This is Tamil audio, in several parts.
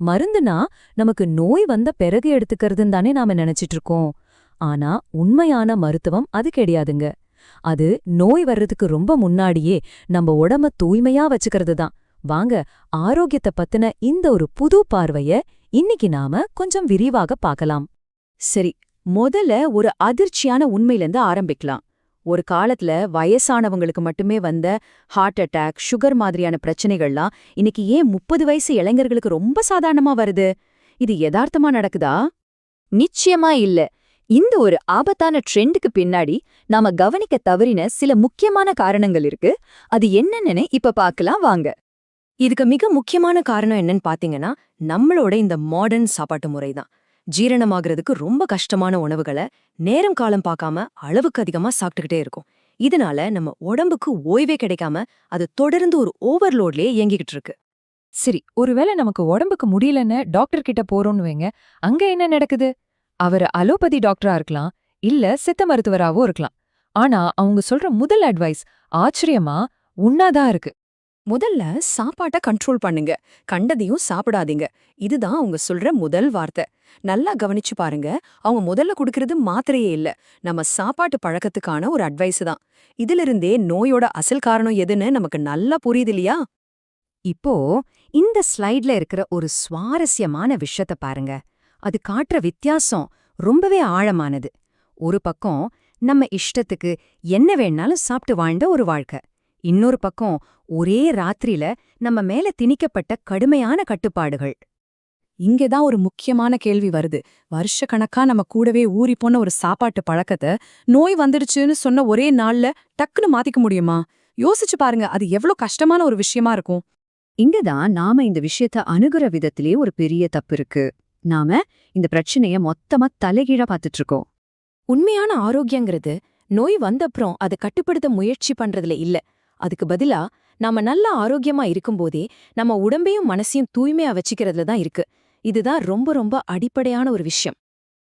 மருந்துனா நமக்கு நோய் வந்த பிறகு எடுத்துக்கிறதுன்னு தானே நாம நினைச்சிட்டு இருக்கோம். ஆனா உண்மையான மருத்துவம் அது கிடையாதுங்க. அது நோய் வர்றதுக்கு ரொம்ப முன்னாடியே நம்ம உடம்ப தூய்மையா வச்சுக்கிறது தான். வாங்க, ஆரோக்கியத்தை பத்தின இந்த ஒரு புது பார்வைய இன்னைக்கு நாம கொஞ்சம் விரிவாக பார்க்கலாம். சரி, முதல்ல ஒரு அதிர்ச்சியான உண்மையிலேருந்து ஆரம்பிக்கலாம். ஒரு காலத்துல வயசானவங்களுக்கு மட்டுமே வந்த ஹார்ட் அட்டாக், சுகர் மாதிரியான பிரச்சனைகள்லாம் இன்னைக்கு ஏன் 30 வயசு இளைஞர்களுக்கு ரொம்ப சாதாரணமா வருது? இது யதார்த்தமா நடக்குதா? நிச்சயமா இல்ல. இந்த ஒரு ஆபத்தான ட்ரெண்டுக்கு பின்னாடி நாம கவனிக்க தவறின சில முக்கியமான காரணங்கள் இருக்கு. அது என்னன்னு இப்ப பார்க்கலாம் வாங்க. இதுக்கு மிக முக்கியமான காரணம் என்னன்னு பாத்தீங்கன்னா, நம்மளோட இந்த மாடர்ன் சாப்பாட்டு முறை தான். ஜீரணமாகறதுக்கு ரொம்ப கஷ்டமான உணவுகளை நேரம் காலம் பார்க்காம அளவுக்கு அதிகமா சாப்பிட்டுக்கிட்டே இருக்கும். இதனால நம்ம உடம்புக்கு ஓய்வே கிடைக்காம அது தொடர்ந்து ஒரு ஓவர்லோட்லயே இயங்கிக்கிட்டு இருக்கு. சரி, ஒருவேளை நமக்கு உடம்புக்கு முடியலன்னு டாக்டர் கிட்ட போறோம்னு வைங்க, அங்க என்ன நடக்குது? அவர் அலோபதி டாக்டரா இருக்கலாம், இல்ல சித்த மருத்துவராவோ இருக்கலாம். ஆனா அவங்க சொல்ற முதல் அட்வைஸ் ஆச்சரியமா உண்ணாதான் இருக்கு. முதல்ல சாப்பாட்ட கண்ட்ரோல் பண்ணுங்க, கண்டதையும் சாப்பிடாதீங்க. இதுதான் அவங்க சொல்ற முதல் வார்த்தை. நல்லா கவனிச்சு பாருங்க, அவங்க முதல்ல குடுக்கறது மாத்திரையே இல்ல, நம்ம சாப்பாட்டு பழக்கத்துக்கான ஒரு அட்வைஸ் தான். இதிலிருந்தே நோயோட அசல் காரணம் எதுன்னு நமக்கு நல்லா புரியுது இல்லையா? இப்போ இந்த ஸ்லைட்ல இருக்கிற ஒரு சுவாரஸ்யமான விஷயத்த பாருங்க. அது காட்டுற வித்தியாசம் ரொம்பவே ஆழமானது. ஒரு பக்கம் நம்ம இஷ்டத்துக்கு என்ன வேணாலும் சாப்பிட்டு வாழ்ந்த ஒரு வாழ்க்கை. இன்னொரு பக்கம் ஒரே ராத்திரியில நம்ம மேல திணிக்கப்பட்ட கடுமையான கட்டுப்பாடுகள். இங்கதான் ஒரு முக்கியமான கேள்வி வருது. வருஷக்கணக்கா நம்ம கூடவே ஊறிப்போன ஒரு சாப்பாட்டு பழக்கத்தை நோய் வந்துடுச்சுன்னு சொன்ன ஒரே நாள்ல டக்குன்னு மாத்திக்க முடியுமா? யோசிச்சு பாருங்க, அது எவ்வளவு கஷ்டமான ஒரு விஷயமா இருக்கும். இங்கதான் நாம இந்த விஷயத்த அணுகுற விதத்திலே ஒரு பெரிய தப்பு இருக்கு. நாம இந்த பிரச்சனைய மொத்தமா தலைகீழா பார்த்துட்டு இருக்கோம். உண்மையான ஆரோக்கியங்கிறது நோய் வந்தப்புறம் அதை கட்டுப்படுத்த முயற்சி பண்றதுல இல்ல. அதுக்கு பதிலா நாம நல்ல ஆரோக்கியமா இருக்கும்போதே நம்ம உடம்பையும் மனசையும் தூய்மையா வச்சுக்கிறதுல தான் இருக்கு. இதுதான் ரொம்ப ரொம்ப அடிப்படையான ஒரு விஷயம்.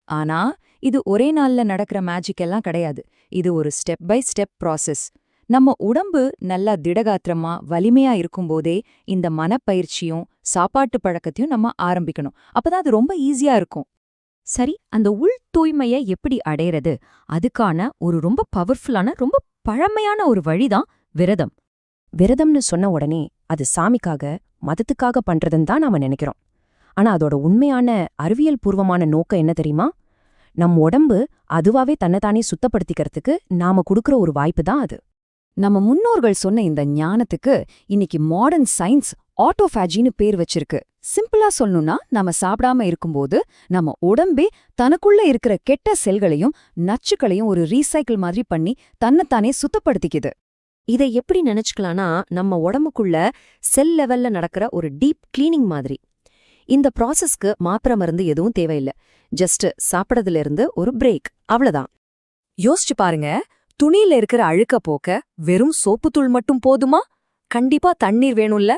ஆனா இது ஒரே நாள்ல நடக்கிற மேஜிக் எல்லாம் கிடையாது. இது ஒரு ஸ்டெப் பை ஸ்டெப் ப்ராசஸ். நம்ம உடம்பு நல்லா திடகாத்திரமா வலிமையா இருக்கும்போதே இந்த மனப்பயிற்சியும் சாப்பாட்டு பழக்கத்தையும் நம்ம ஆரம்பிக்கணும். அப்பதான் அது ரொம்ப ஈஸியா இருக்கும். சரி, அந்த உள் தூய்மைய எப்படி அடையிறது? அதுக்கான ஒரு ரொம்ப பவர்ஃபுல்லான, ரொம்ப பழமையான ஒரு வழிதான் விரதம். விரதம்னு சொன்ன உடனே அது சாமிக்காக, மதத்துக்காக பண்றதுன்னு தான் நாம நினைக்கிறோம். ஆனா அதோட உண்மையான அறிவியல் பூர்வமான நோக்கம் என்ன தெரியுமா? நம் உடம்பு அதுவாவே தன்னைத்தானே சுத்தப்படுத்திக்கிறதுக்கு நாம கொடுக்கற ஒரு வாய்ப்பு தான் அது. நம்ம முன்னோர்கள் சொன்ன இந்த ஞானத்துக்கு இன்னைக்கு மாடர்ன் சயின்ஸ் ஆட்டோஃபேஜின்னு பேர் வச்சிருக்கு. சிம்பிளா சொல்லணும்னா, நம்ம சாப்பிடாம இருக்கும்போது நம்ம உடம்பே தனக்குள்ள இருக்கிற கெட்ட செல்களையும் நச்சுக்களையும் ஒரு ரீசைக்கிள் மாதிரி பண்ணி தன்னைத்தானே சுத்தப்படுத்திக்குது. இதை எப்படி நினைச்சுக்கலாம்னா, நம்ம உடம்புக்குள்ள செல் லெவல்ல நடக்கிற ஒரு டீப் கிளீனிங் மாதிரி. இந்த ப்ராசஸ்க்கு மாத்திரை மருந்து எதுவும் தேவையில்லை. ஜஸ்ட் சாப்பிடறதுல இருந்து ஒரு பிரேக், அவ்வளவுதான். யோசிச்சு பாருங்க, துணியில இருக்கிற அழுக்க போக்க வெறும் சோப்புத்தூள் மட்டும் போதுமா? கண்டிப்பா தண்ணீர் வேணும்ல?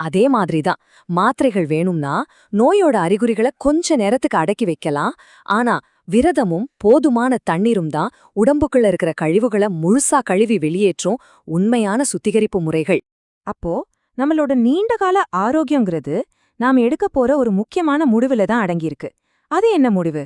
அதே மாதிரிதான் மாத்திரைகள் வேணும்னா நோயோட அறிகுறிகளை கொஞ்ச நேரத்துக்கு அடக்கி வைக்கலாம். ஆனா விரதமும் போதுமான தண்ணீரும் தான் உடம்புக்குள்ள இருக்கிற கழிவுகளை முழுசா கழுவி வெளியேற்றும் உண்மையான சுத்திகரிப்பு முறைகள். அப்போ நம்மளோட நீண்டகால ஆரோக்கியங்கிறது நாம எடுக்க போற ஒரு முக்கியமான முடிவுல தான் அடங்கியிருக்கு. அது என்ன முடிவு?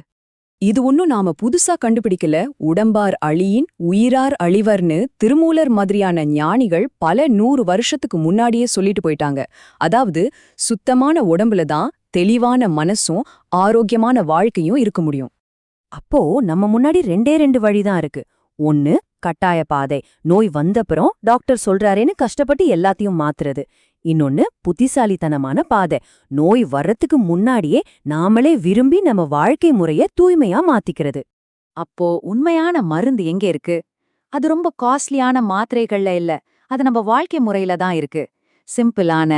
இது ஒன்னும் நாம புதுசா கண்டுபிடிக்கல. உடம்பார் அழியின் உயிரார் அழிவர்னு திருமூலர் மாதிரியான ஞானிகள் பல 100 வருஷத்துக்கு முன்னாடியே சொல்லிட்டு போயிட்டாங்க. அதாவது சுத்தமான உடம்புல தான் தெளிவான மனசும் ஆரோக்கியமான வாழ்க்கையும் இருக்க முடியும். அப்போ நம்ம முன்னாடி 2 வழிதான் இருக்கு. ஒன்னு, கட்டாய பாதை, நோய் வந்தப்புறம் டாக்டர் சொல்றாரேன்னு கஷ்டப்பட்டு எல்லாத்தையும் மாத்துறது. இன்னொன்னு, புத்திசாலித்தனமான பாதை, நோய் வர்றதுக்கு முன்னாடியே நாமளே விரும்பி நம்ம வாழ்க்கை முறைய தூய்மையா மாத்திக்கிறது. அப்போ உண்மையான மருந்து எங்க இருக்கு? அது ரொம்ப காஸ்ட்லியான மாத்திரைகள்ல இல்ல, அது நம்ம வாழ்க்கை முறையில தான் இருக்கு. சிம்பிளான,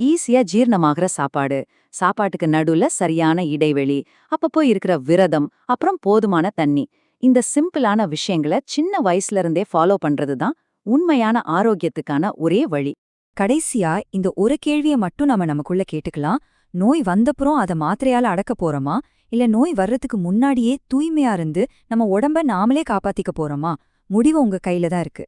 ஈஸியா ஜீரணமாகற சாப்பாடு, சாப்பாட்டுக்கு நடுவுல சரியான இடைவெளி, அப்பப்போ இருக்கிற விரதம், அப்புறம் போதுமான தண்ணி. இந்த சிம்பிளான விஷயங்களை சின்ன வயசுல இருந்தே ஃபாலோ பண்றதுதான் உண்மையான ஆரோக்கியத்துக்கான ஒரே வழி. கடைசியா இந்த ஒரு கேள்விய மட்டும் நாம நமக்குள்ள கேட்டுக்கலாம். நோய் வந்தப்புறம் அத மாத்திரையால அடக்க போறோமா, இல்ல நோய் வர்றதுக்கு முன்னாடியே தூய்மையா இருந்து நம்ம உடம்ப நாமளே காப்பாத்திக்க போறோமா? முடிவு உங்க கையில தான் இருக்கு.